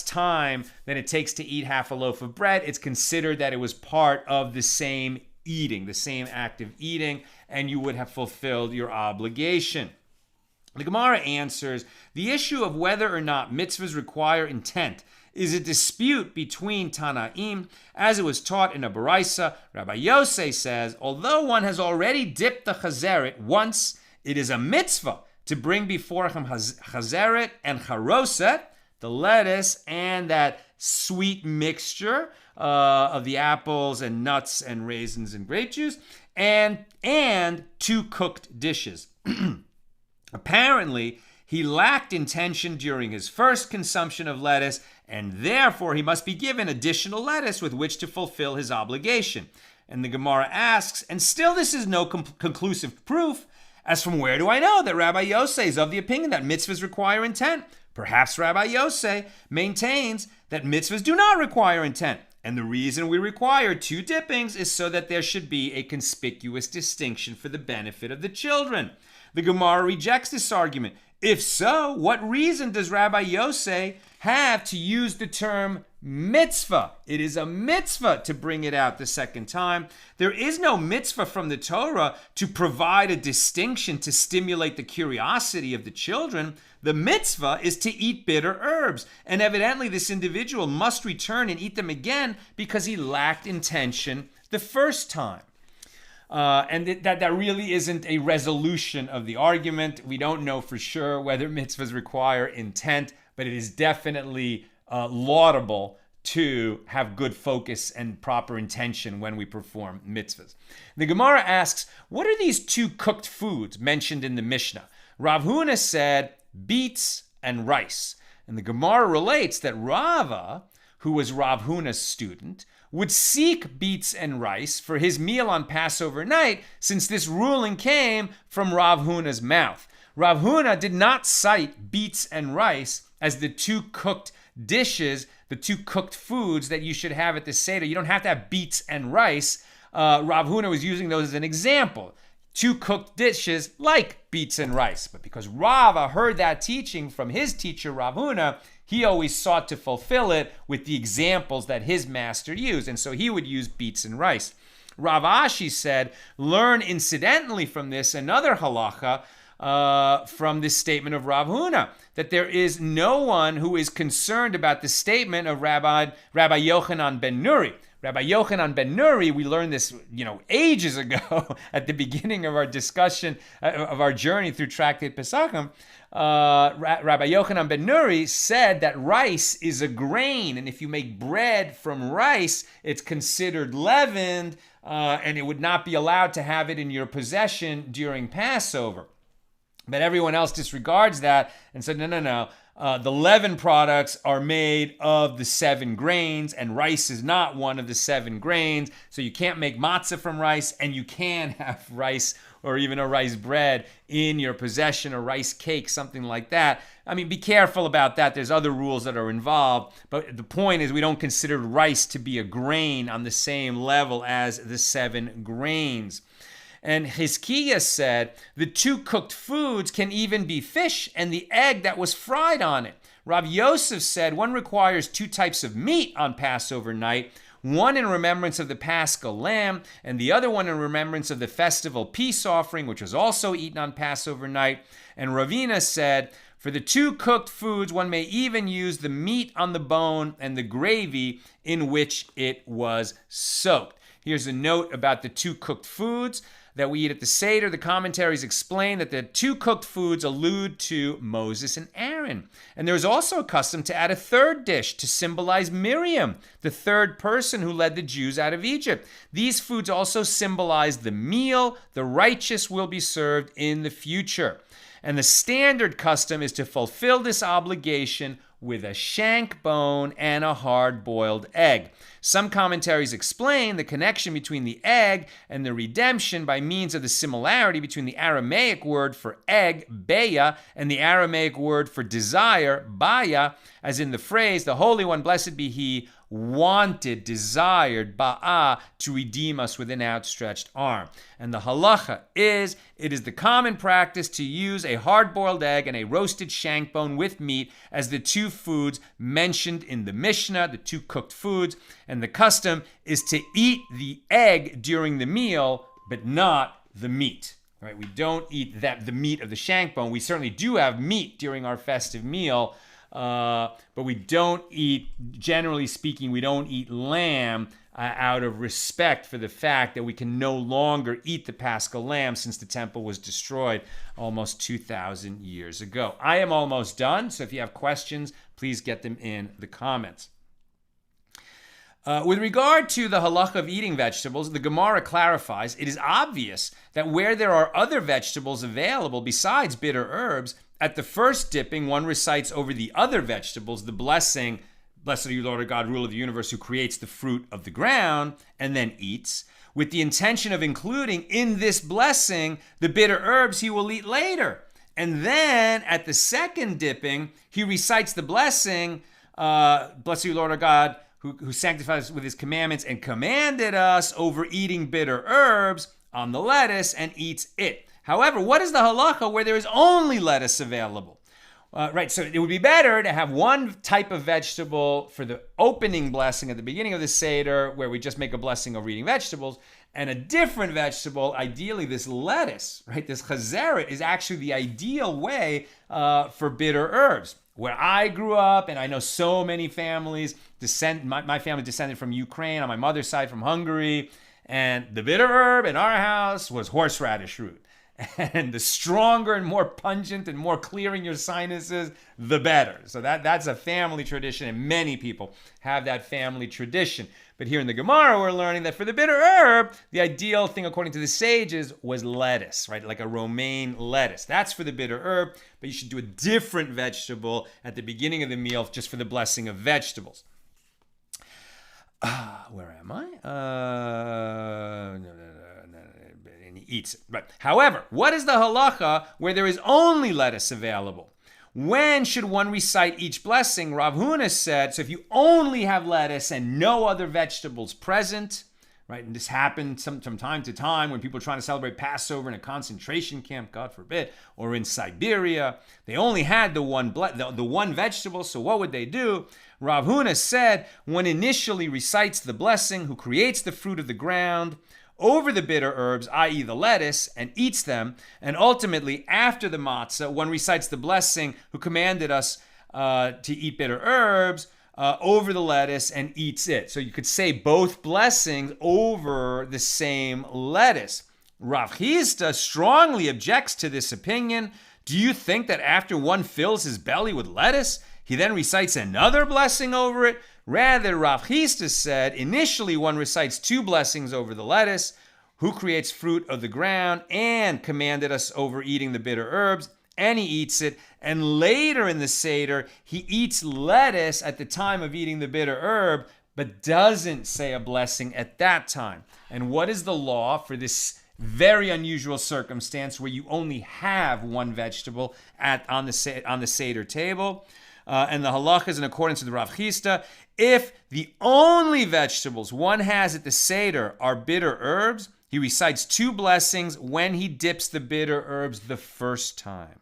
time than it takes to eat half a loaf of bread, it's considered that it was part of the same eating, the same act of eating, and you would have fulfilled your obligation. The Gemara answers, the issue of whether or not mitzvahs require intent is a dispute between Tanaim, as it was taught in a baraisa. Rabbi Yosei says, although one has already dipped the chazeret once, it is a mitzvah to bring before him chazeret and charoset, the lettuce and that sweet mixture of the apples and nuts and raisins and grape juice, and two cooked dishes. Apparently, he lacked intention during his first consumption of lettuce, and therefore he must be given additional lettuce with which to fulfill his obligation. And the Gemara asks, and still this is no conclusive proof, as from where do I know that Rabbi Yosei is of the opinion that mitzvahs require intent? Perhaps Rabbi Yosef maintains that mitzvahs do not require intent. And the reason we require 2 dippings is so that there should be a conspicuous distinction for the benefit of the children. The Gemara rejects this argument. If so, what reason does Rabbi Yosef have to use the term mitzvah? It is a mitzvah to bring it out the second time. There is no mitzvah from the Torah to provide a distinction to stimulate the curiosity of the children. The mitzvah is to eat bitter herbs. And evidently this individual must return and eat them again because he lacked intention the first time. And that really isn't a resolution of the argument. We don't know for sure whether mitzvahs require intent, but it is definitely laudable to have good focus and proper intention when we perform mitzvahs. The Gemara asks, what are these 2 cooked foods mentioned in the Mishnah? Rav Huna said beets and rice. And the Gemara relates that Rava, who was Rav Huna's student, would seek beets and rice for his meal on Passover night, since this ruling came from Rav Huna's mouth. Rav Huna did not cite beets and rice as the 2 cooked dishes, the 2 cooked foods that you should have at the Seder. You don't have to have beets and rice. Rav Huna was using those as an example. 2 cooked dishes like beets and rice. But because Rava heard that teaching from his teacher, Rav Huna, he always sought to fulfill it with the examples that his master used. And so he would use beets and rice. Rav Ashi said, learn incidentally from this another halacha from this statement of Rav Huna, that there is no one who is concerned about the statement of Rabbi Yochanan ben Nuri. Rabbi Yochanan ben Nuri, we learned this, ages ago at the beginning of our discussion of our journey through Tractate Pesachim. Rabbi Yochanan ben Nuri said that rice is a grain, and if you make bread from rice, it's considered leavened, and it would not be allowed to have it in your possession during Passover. But everyone else disregards that and said, no. The leavened products are made of the 7 grains, and rice is not one of the 7 grains. So you can't make matzah from rice, and you can have rice or even a rice bread in your possession, or rice cake, something like that. I mean, be careful about that. There's other rules that are involved. But the point is, we don't consider rice to be a grain on the same level as the 7 grains. And Hizkiah said, the 2 cooked foods can even be fish and the egg that was fried on it. Rav Yosef said one requires 2 types of meat on Passover night, one in remembrance of the Paschal lamb, and the other one in remembrance of the festival peace offering, which was also eaten on Passover night. And Ravina said, for the 2 cooked foods, one may even use the meat on the bone and the gravy in which it was soaked. Here's a note about the 2 cooked foods that we eat at the Seder. The commentaries explain that the 2 cooked foods allude to Moses and Aaron. And there was also a custom to add a 3rd dish to symbolize Miriam, the 3rd person who led the Jews out of Egypt. These foods also symbolize the meal the righteous will be served in the future. And the standard custom is to fulfill this obligation with a shank bone and a hard-boiled egg. Some commentaries explain the connection between the egg and the redemption by means of the similarity between the Aramaic word for egg, beya, and the Aramaic word for desire, baya, as in the phrase, the Holy One, blessed be He, wanted, desired, ba'ah, to redeem us with an outstretched arm. And the halacha is, it is the common practice to use a hard-boiled egg and a roasted shank bone with meat as the 2 foods mentioned in the Mishnah, the 2 cooked foods. And the custom is to eat the egg during the meal, but not the meat. Right? We don't eat the meat of the shank bone. We certainly do have meat during our festive meal, but we don't eat, generally speaking, we don't eat lamb out of respect for the fact that we can no longer eat the Paschal lamb since the temple was destroyed almost 2,000 years ago. I am almost done, so if you have questions, please get them in the comments. With regard to the halacha of eating vegetables, the Gemara clarifies it is obvious that where there are other vegetables available besides bitter herbs, at the first dipping, one recites over the other vegetables the blessing, blessed are you, Lord our God, ruler of the universe, who creates the fruit of the ground, and then eats, with the intention of including in this blessing the bitter herbs he will eat later. And then at the second dipping, he recites the blessing, bless you, Lord our God, who sanctified us with his commandments and commanded us over eating bitter herbs on the lettuce and eats it. However, what is the halacha where there is only lettuce available? Right, so it would be better to have one type of vegetable for the opening blessing at the beginning of the Seder, where we just make a blessing over eating vegetables, and a different vegetable, ideally this lettuce, right? This chazeret is actually the ideal way for bitter herbs. Where I grew up, and I know so many families, my family descended from Ukraine, on my mother's side from Hungary, and the bitter herb in our house was horseradish root. And the stronger and more pungent and more clearing your sinuses, the better. So that's a family tradition, and many people have that family tradition. But here in the Gemara, we're learning that for the bitter herb, the ideal thing, according to the sages, was lettuce, right? Like a romaine lettuce. That's for the bitter herb, but you should do a different vegetable at the beginning of the meal just for the blessing of vegetables. Where am I? And he eats it. Right. However, what is the halacha where there is only lettuce available? When should one recite each blessing? Rav Huna said, so if you only have lettuce and no other vegetables present, right, and this happened from time to time when people were trying to celebrate Passover in a concentration camp, God forbid, or in Siberia, they only had the one vegetable, so what would they do? Rav Huna said, one initially recites the blessing, who creates the fruit of the ground, over the bitter herbs, i.e. the lettuce, and eats them. And ultimately, after the matzah, one recites the blessing, who commanded us to eat bitter herbs, over the lettuce and eats it. So you could say both blessings over the same lettuce. Rav Chisda strongly objects to this opinion. Do you think that after one fills his belly with lettuce, he then recites another blessing over it? Rather, Rav Chisda said, initially one recites two blessings over the lettuce, who creates fruit of the ground and commanded us over eating the bitter herbs, and he eats it. And later in the Seder, he eats lettuce at the time of eating the bitter herb, but doesn't say a blessing at that time. And what is the law for this very unusual circumstance where you only have one vegetable on the Seder table? And the halacha is in accordance with Rav Chisda. If the only vegetables one has at the Seder are bitter herbs, he recites two blessings when he dips the bitter herbs the first time.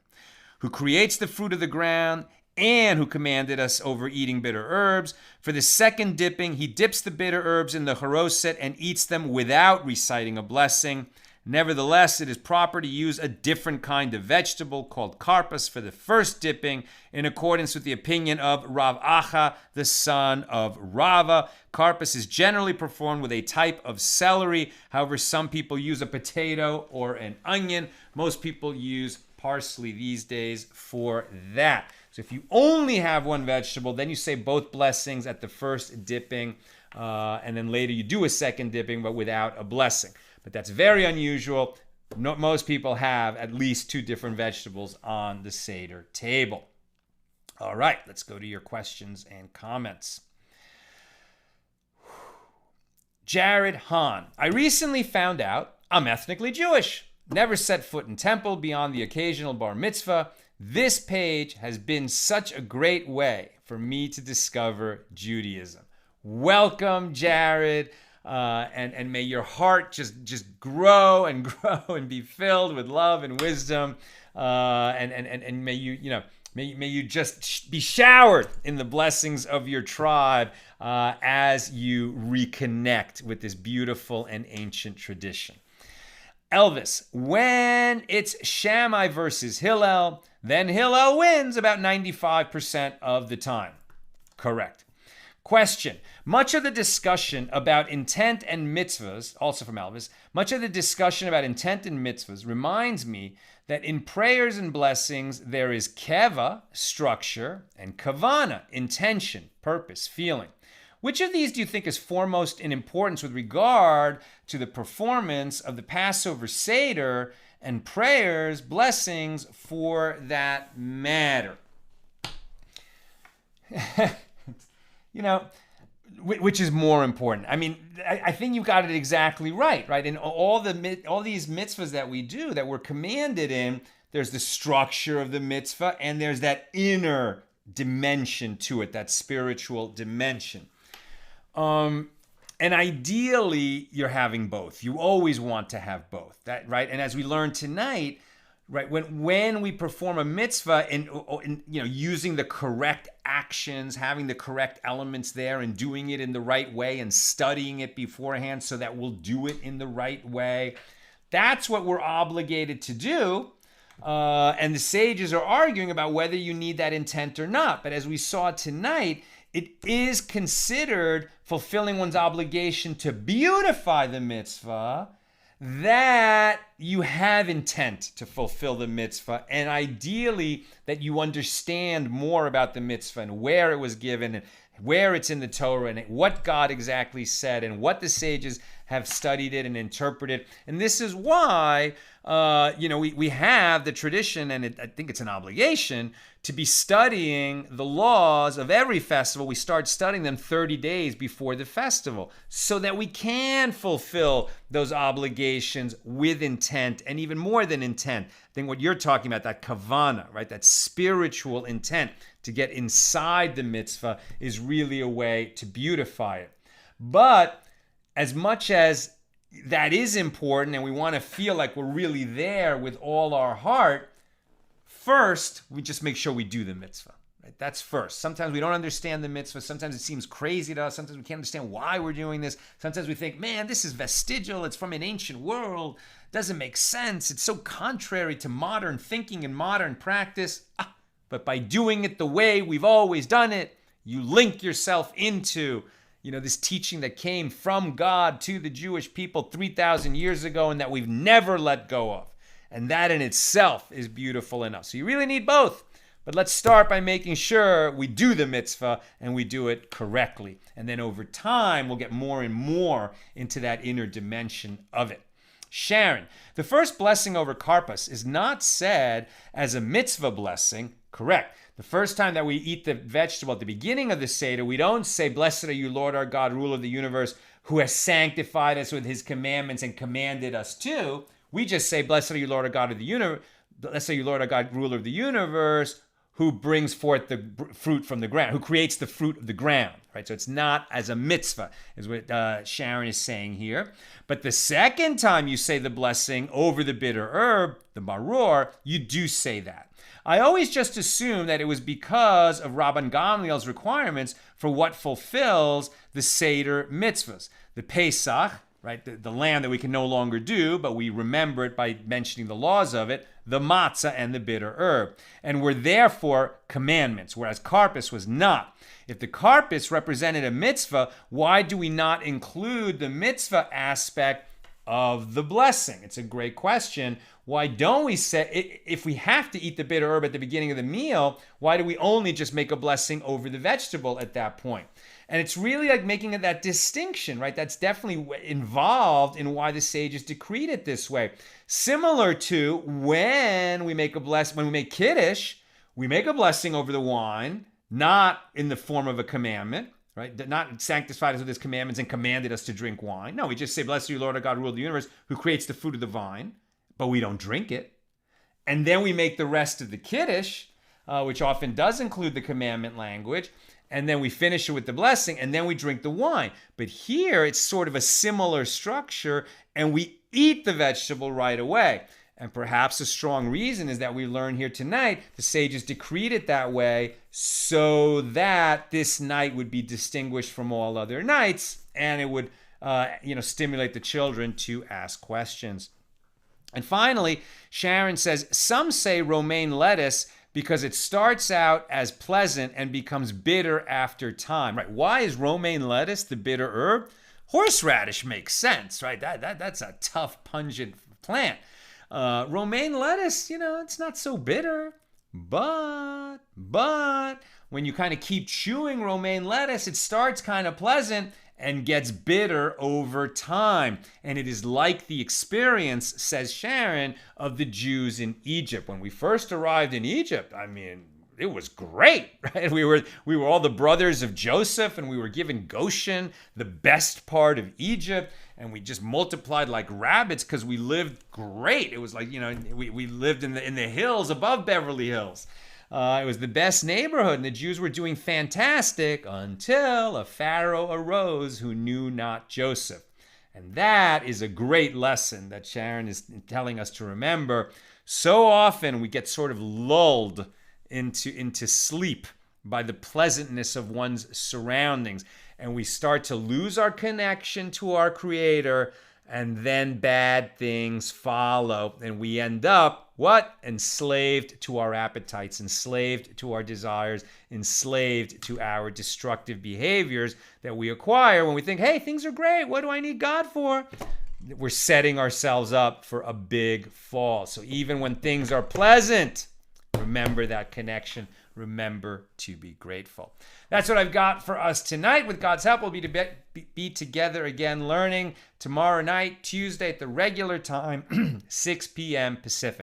Who creates the fruit of the ground and who commanded us over eating bitter herbs. For the second dipping, he dips the bitter herbs in the haroset and eats them without reciting a blessing. Nevertheless, it is proper to use a different kind of vegetable called karpas for the first dipping, in accordance with the opinion of Rav Acha, the son of Rava. Karpas is generally performed with a type of celery. However, some people use a potato or an onion. Most people use parsley these days for that. So if you only have one vegetable, then you say both blessings at the first dipping, and then later you do a second dipping, but without a blessing. But that's very unusual. Most people have at least two different vegetables on the Seder table. All right, let's go to your questions and comments. Jared Hahn. I recently found out I'm ethnically Jewish. Never set foot in temple beyond the occasional bar mitzvah. This page has been such a great way for me to discover Judaism. Welcome, Jared. And may your heart just grow and grow and be filled with love and wisdom, and may you just be showered in the blessings of your tribe as you reconnect with this beautiful and ancient tradition. Elvis, when it's Shammai versus Hillel, then Hillel wins about 95% of the time. Correct. Question. Much of the discussion about intent and mitzvos, also from Elvis, much of the discussion about intent and mitzvos reminds me that in prayers and blessings, there is keva, structure, and kavana, intention, purpose, feeling. Which of these do you think is foremost in importance with regard to the performance of the Passover Seder and prayers, blessings for that matter? Which is more important? I mean, I think you got it exactly right? And all these mitzvahs that we do, that we're commanded in, there's the structure of the mitzvah, and there's that inner dimension to it, that spiritual dimension. And ideally, you're having both. You always want to have both, that right? And as we learned tonight, right, when we perform a mitzvah and using the correct actions, having the correct elements there, and doing it in the right way, and studying it beforehand so that we'll do it in the right way, that's what we're obligated to do. And the sages are arguing about whether you need that intent or not. But as we saw tonight, it is considered fulfilling one's obligation to beautify the mitzvah that you have intent to fulfill the mitzvah, and ideally that you understand more about the mitzvah and where it was given and where it's in the Torah and what God exactly said and what the sages have studied it and interpreted. And this is why we have the tradition, and I think it's an obligation, to be studying the laws of every festival. We start studying them 30 days before the festival so that we can fulfill those obligations with intent, and even more than intent. I think what you're talking about, that kavana, right, that spiritual intent to get inside the mitzvah, is really a way to beautify it. But as much as that is important and we want to feel like we're really there with all our heart, first, we just make sure we do the mitzvah. Right? That's first. Sometimes we don't understand the mitzvah. Sometimes it seems crazy to us. Sometimes we can't understand why we're doing this. Sometimes we think, man, this is vestigial. It's from an ancient world. It doesn't make sense. It's so contrary to modern thinking and modern practice. But by doing it the way we've always done it, you link yourself into this teaching that came from God to the Jewish people 3,000 years ago and that we've never let go of. And that in itself is beautiful enough. So you really need both. But let's start by making sure we do the mitzvah and we do it correctly. And then over time, we'll get more and more into that inner dimension of it. Sharon, the first blessing over karpas is not said as a mitzvah blessing. Correct. The first time that we eat the vegetable at the beginning of the Seder, we don't say, "Blessed are you, Lord our God, ruler of the universe, who has sanctified us with his commandments and commanded us to." We just say, "Blessed are you, Lord our God of the universe. Blessed are you, Lord our God, ruler of the universe, who brings forth the fruit from the ground, who creates the fruit of the ground." Right? So it's not as a mitzvah, is what Sharon is saying here. But the second time you say the blessing over the bitter herb, the maror, you do say that. I always just assumed that it was because of Rabban Gamliel's requirements for what fulfills the Seder mitzvahs. The Pesach, right, the lamb that we can no longer do, but we remember it by mentioning the laws of it, the matzah and the bitter herb, and were therefore commandments, whereas karpas was not. If the karpas represented a mitzvah, why do we not include the mitzvah aspect of the blessing? It's a great question. Why don't we say, if we have to eat the bitter herb at the beginning of the meal, why do we only just make a blessing over the vegetable at that point? And it's really like making that distinction, right? That's definitely involved in why the sages decreed it this way. Similar to when we make when we make Kiddush, we make a blessing over the wine, not in the form of a commandment, right? Not sanctified us with his commandments and commanded us to drink wine. No, we just say, "Blessed are you, Lord our God, ruler of the universe, who creates the fruit of the vine," but we don't drink it. And then we make the rest of the Kiddush, which often does include the commandment language, and then we finish it with the blessing, and then we drink the wine. But here, it's sort of a similar structure, and we eat the vegetable right away. And perhaps a strong reason is that we learn here tonight, the sages decreed it that way so that this night would be distinguished from all other nights, and it would stimulate the children to ask questions. And finally, Sharon says, some say romaine lettuce because it starts out as pleasant and becomes bitter after time. Right? Why is romaine lettuce the bitter herb? Horseradish makes sense, right? That's a tough, pungent plant. Romaine lettuce, it's not so bitter. But when you kind of keep chewing romaine lettuce, it starts kind of pleasant and gets bitter over time. And it is like the experience, says Sharon, of the Jews in Egypt. When we first arrived in Egypt, it was great, right? We were all the brothers of Joseph, and we were given Goshen, the best part of Egypt, and we just multiplied like rabbits because we lived great. It was like, we lived in the hills above Beverly Hills. It was the best neighborhood, and the Jews were doing fantastic until a Pharaoh arose who knew not Joseph. And that is a great lesson that Sharon is telling us to remember. So often we get sort of lulled into sleep by the pleasantness of one's surroundings, and we start to lose our connection to our Creator, and then bad things follow, and we end up what? Enslaved to our appetites, enslaved to our desires, enslaved to our destructive behaviors that we acquire when we think, hey, things are great, what do I need God for? We're setting ourselves up for a big fall. So even when things are pleasant, remember that connection. Remember to be grateful. That's what I've got for us tonight. With God's help, we'll be together again learning tomorrow night, Tuesday at the regular time, 6 p.m. Pacific.